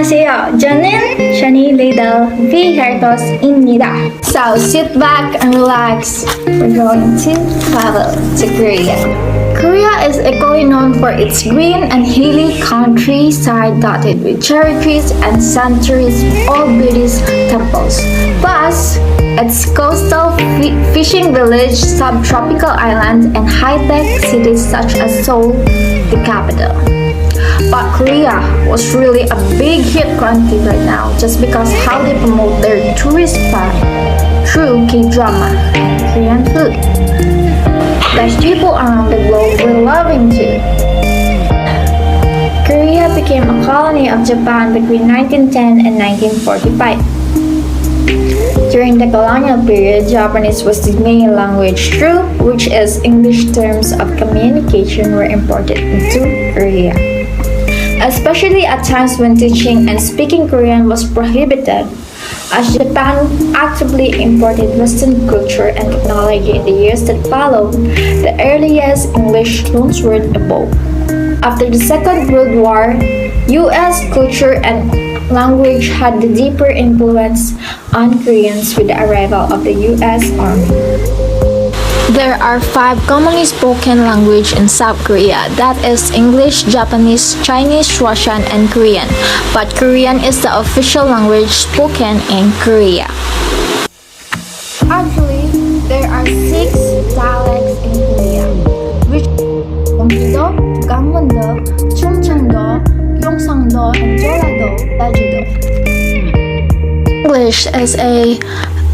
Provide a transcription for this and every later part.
안녕하세요. 저는 샤니 레이델 Vihertos입니다. So sit back and relax. We're going to travel to Korea. Korea is equally known for its green and hilly countryside dotted with cherry trees and centuries old Buddhist temples. Plus, its coastal fishing village, subtropical islands, and high-tech cities such as Seoul, the capital. But Korea was really a big hit country right now just because how they promote their tourist spot through K-drama and Korean food. That people around the globe were loving too. Korea became a colony of Japan between 1910 and 1945. During the colonial period, Japanese was the main language through which is English terms of communication were imported into Korea. Especially at times when teaching and speaking Korean was prohibited, as Japan actively imported Western culture and technology in the years that followed, the earliest English loanword evolved. After the Second World War, U.S. culture and language had the deeper influence on Koreans with the arrival of the U.S. Army. There are 5 commonly spoken languages in South Korea, that is English, Japanese, Chinese, Russian, and Korean. But Korean is the official language spoken in Korea. Actually, there are 6 dialects in Korea, which are Gyeonggi-do, Gangwon-do, Chungcheong-do, Gyeongsang-do, and Jeolla-do, English is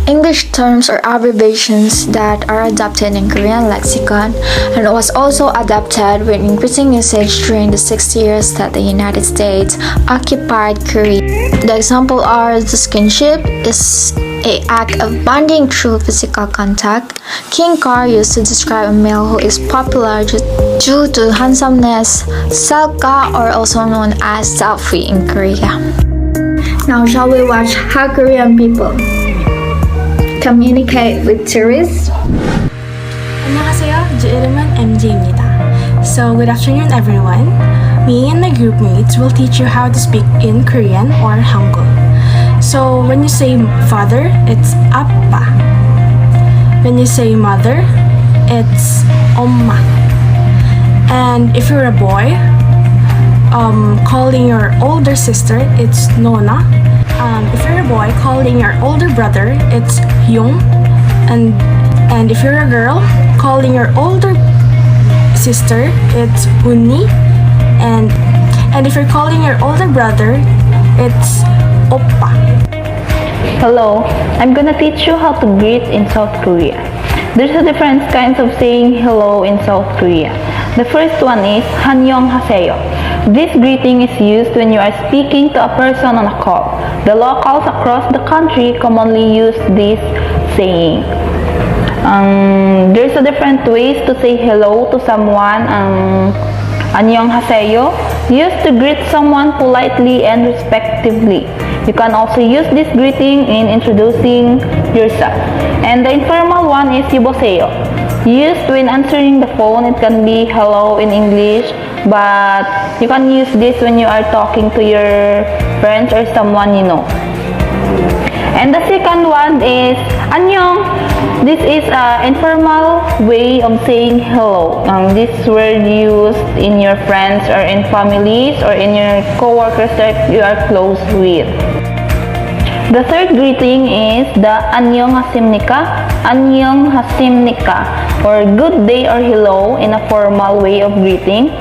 English terms or abbreviations that are adopted in Korean lexicon and was also adopted with increasing usage during the 60 years that the United States occupied Korea. The example are the skinship is an act of bonding through physical contact. King car used to describe a male who is popular due to handsomeness. Salka, or also known as selfie in Korea. Now shall we watch how Korean people communicate with tourists? 안녕하세요. 제 이름은 MJ입니다. So good afternoon everyone. Me and my group mates will teach you how to speak in Korean or Hangul. So when you say father, it's appa. When you say mother, it's 엄마. And if you're a boy, calling your older sister, it's nona. If you're a boy, calling your older brother, it's 형. And if you're a girl, calling your older sister, it's 언니. And if you're calling your older brother, it's oppa. Hello, I'm gonna teach you how to greet in South Korea. There's a different kinds of saying hello in South Korea. The first one is 안녕하세요. This greeting is used when you are speaking to a person on a call. The locals across the country commonly use this saying. There's a different ways to say hello to someone. 안녕하세요 used to greet someone politely and respectfully. You can also use this greeting in introducing yourself. And the informal one is 여보세요. Used when answering the phone, it can be hello in English, but you can use this when you are talking to your friends or someone you know. And the second one is 안녕. This is an informal way of saying hello. This word used in your friends or in families or in your co-workers that you are close with. The third greeting is the 안녕하십니까, or good day or hello in a formal way of greeting.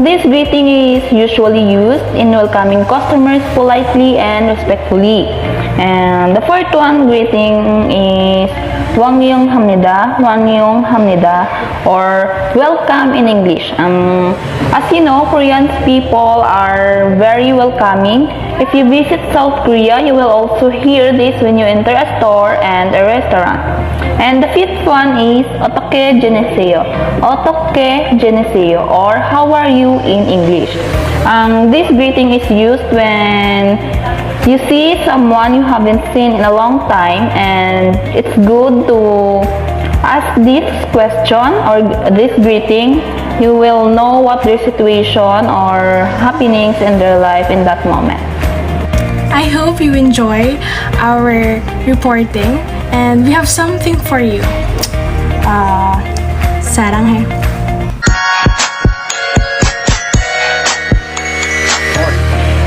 This greeting is usually used in welcoming customers politely and respectfully. And the fourth one greeting is 환영합니다, or welcome in English. As you know, Korean people are very welcoming. If you visit South Korea, you will also hear this when you enter a store and a restaurant. And the fifth one is 어떻게 지내세요, or how are you in English. This greeting is used when you see someone you haven't seen in a long time, and it's good to ask this question or this greeting. You will know what their situation or happenings in their life in that moment. I hope you enjoy our reporting and we have something for you. 사랑해.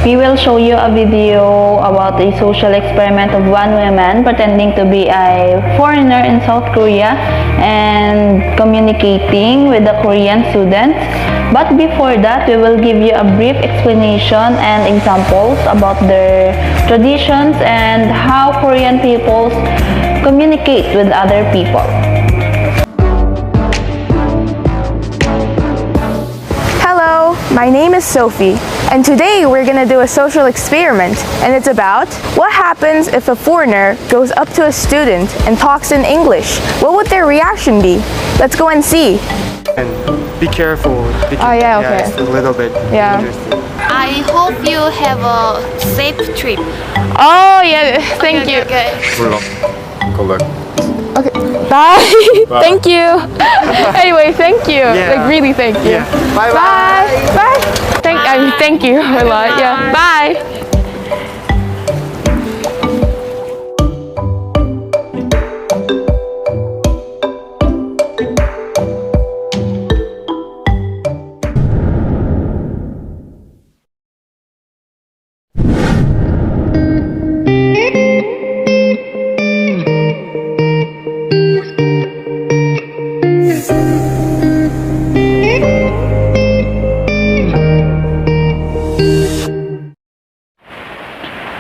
We will show you a video about a social experiment of one woman pretending to be a foreigner in South Korea and communicating with the Korean students. But before that, we will give you a brief explanation and examples about their traditions and how Korean peoples communicate with other people. Hello, my name is Sophie, and today we're gonna do a social experiment, and it's about what happens if a foreigner goes up to a student and talks in English. What would their reaction be? Let's go and see. And be careful. Oh, yeah, okay. It's a little bit Yeah. interesting. I hope you have a safe trip. Oh yeah, thank you. Okay. Good luck. Okay, bye. Thank you. Anyway, thank you. Yeah. Like really, thank you. Yeah. Bye bye. Bye. Thank you a lot. Yeah. Bye.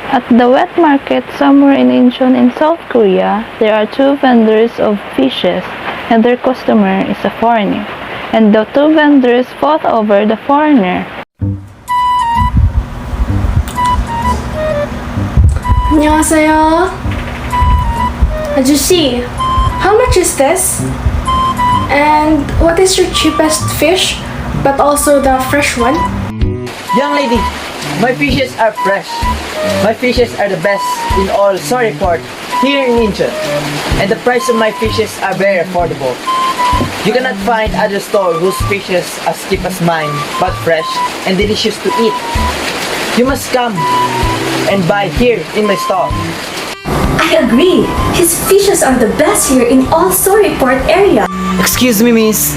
At the wet market somewhere in Incheon in South Korea, there are two vendors of fishes and their customer is a foreigner. And the two vendors fought over the foreigner. 안녕하세요. 아저씨, how much is this? And what is your cheapest fish, but also the fresh one? Young lady, my fishes are fresh. My fishes are the best in all Sorry Port here in Incheon. And the price of my fishes are very affordable. You cannot find other store whose fishes as cheap as mine, but fresh and delicious to eat. You must come and buy here in my store. I agree. His fishes are the best here in all Sorry Port area. Excuse me, miss.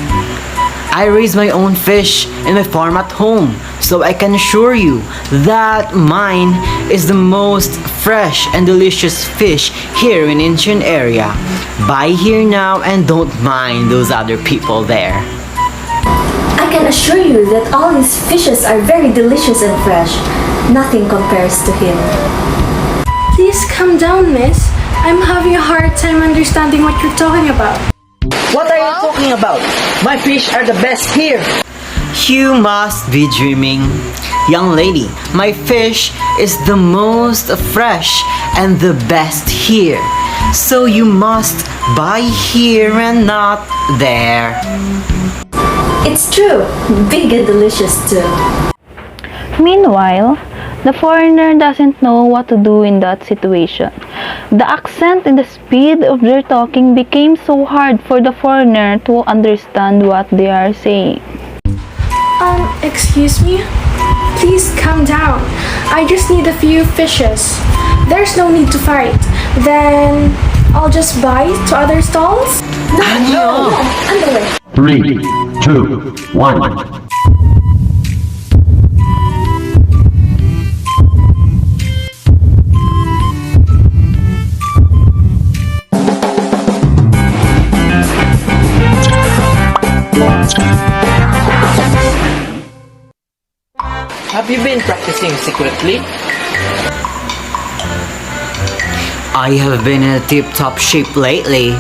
I raise my own fish in my farm at home, so I can assure you that mine is the most fresh and delicious fish here in Incheon area. Buy here now and don't mind those other people there. I can assure you that all his fishes are very delicious and fresh. Nothing compares to him. Please calm down, miss. I'm having a hard time understanding what you're talking about. What are you talking about? My fish are the best here. You must be dreaming. Young lady, my fish is the most fresh and the best here. So you must buy here and not there. It's true. Big and delicious too. Meanwhile, the foreigner doesn't know what to do in that situation. The accent and the speed of their talking became so hard for the foreigner to understand what they are saying. Excuse me? Please calm down. I just need a few fishes. There's no need to fight. Then I'll just buy to other stalls? No, underwear. 3, 2, 1. Have you been practicing secretly? I have been in a tip-top shape lately.